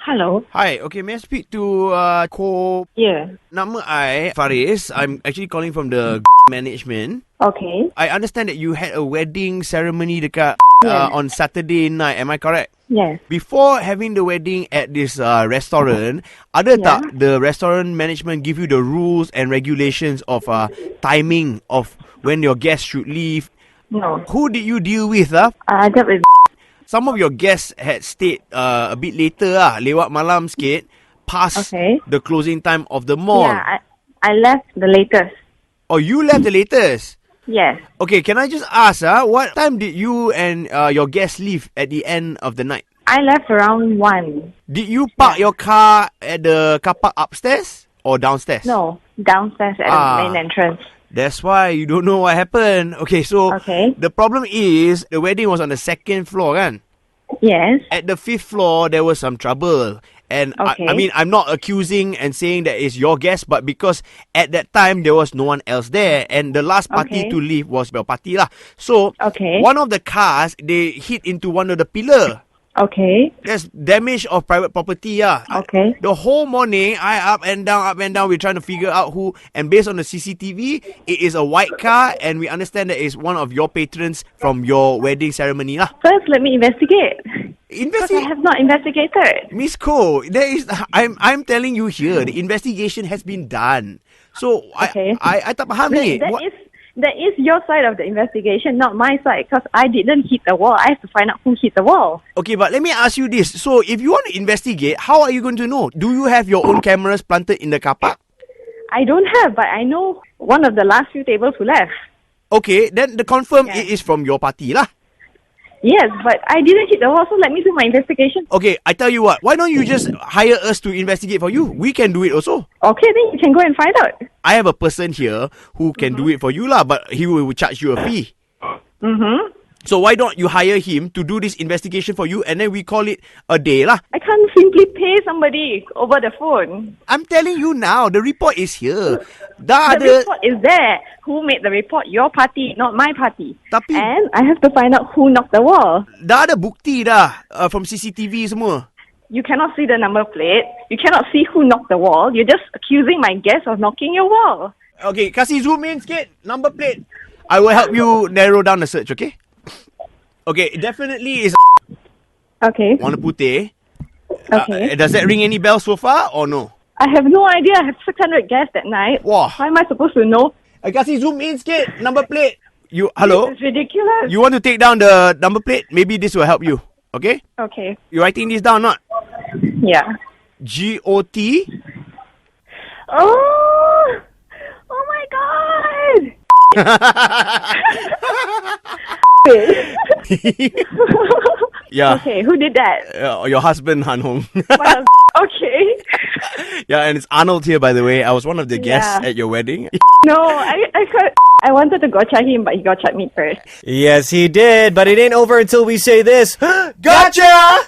Hello. Hi, okay, may I speak to Yeah. Nama I, Faris. I'm actually calling from the management. Okay. I understand that you had a wedding ceremony dekat Yeah. on Saturday night, am I correct? Yes. Before having the wedding at this restaurant, ada Yeah. tak the restaurant management give you the rules and regulations of timing of when your guests should leave? No. Who did you deal with? I dealt with. Some of your guests had stayed a bit later lewat malam sikit, past Okay. the closing time of the mall. Yeah. I left the latest. Oh, you left the latest? Yes. Okay, can I just ask, what time did you and your guests leave at the end of the night? I left around 1. Did you park your car at the car park upstairs or downstairs? No. Downstairs at the main entrance. That's why you don't know what happened. Okay, so Okay. the problem is the wedding was on the second floor, kan? Yes. At the fifth floor, there was some trouble. And Okay. I mean, I'm not accusing and saying that it's your guest, but because at that time, there was no one else there. And the last party Okay. to leave was your party lah. So, Okay. one of the cars, they hit into one of the pillar. Okay. There's damage of private property. Okay. The whole morning, I up and down. We're trying to figure out who. And based on the CCTV, it is a white car. And we understand that it's one of your patrons from your wedding ceremony lah. First, let me investigate. Because I have not investigated. Miss Ko, I'm telling you here, the investigation has been done. So Okay. I tak faham ni. That is your side of the investigation, not my side. Because I didn't hit the wall. I have to find out who hit the wall. Okay, but let me ask you this. So if you want to investigate, how are you going to know? Do you have your own cameras planted in the car park? I don't have, but I know one of the last few tables who left. Okay, then the confirm Yeah. it is from your party lah. Yes, but I didn't hit the wall, so let me do my investigation. Okay, I tell you what. Why don't you just hire us to investigate for you? We can do it also. Okay, then you can go and find out. I have a person here who can do it for you lah, but he will charge you a fee. Mm-hmm. So why don't you hire him to do this investigation for you, and then we call it a day lah. I can't simply pay somebody over the phone. I'm telling you now, the report is here. The report is there. Who made the report? Your party, not my party. Tapi- And I have to find out who knocked the wall. Dah ada bukti dah from CCTV semua. You cannot see the number plate. You cannot see who knocked the wall. You're just accusing my guest of knocking your wall. Okay, kasih zoom in sikit. Number plate. I will help you narrow down the search, okay? Okay, definitely is Okay. warna putih. Okay. Does that ring any bells so far or no? I have no idea. I have 600 guests that night. Wah. How am I supposed to know? I kasih zoom in sikit. Number plate. Hello? It's ridiculous. You want to take down the number plate? Maybe this will help you. Okay? Okay. You writing this down or not? Yeah. GOT. Oh! Oh my god! Yeah. Okay, who did that? Your husband, Han Hong. Well, okay. Yeah, and it's Arnold here, by the way. I was one of the guests Yeah. at your wedding. No, I wanted to gotcha him, but he gotcha me first. Yes, he did, but it ain't over until we say this. Gotcha!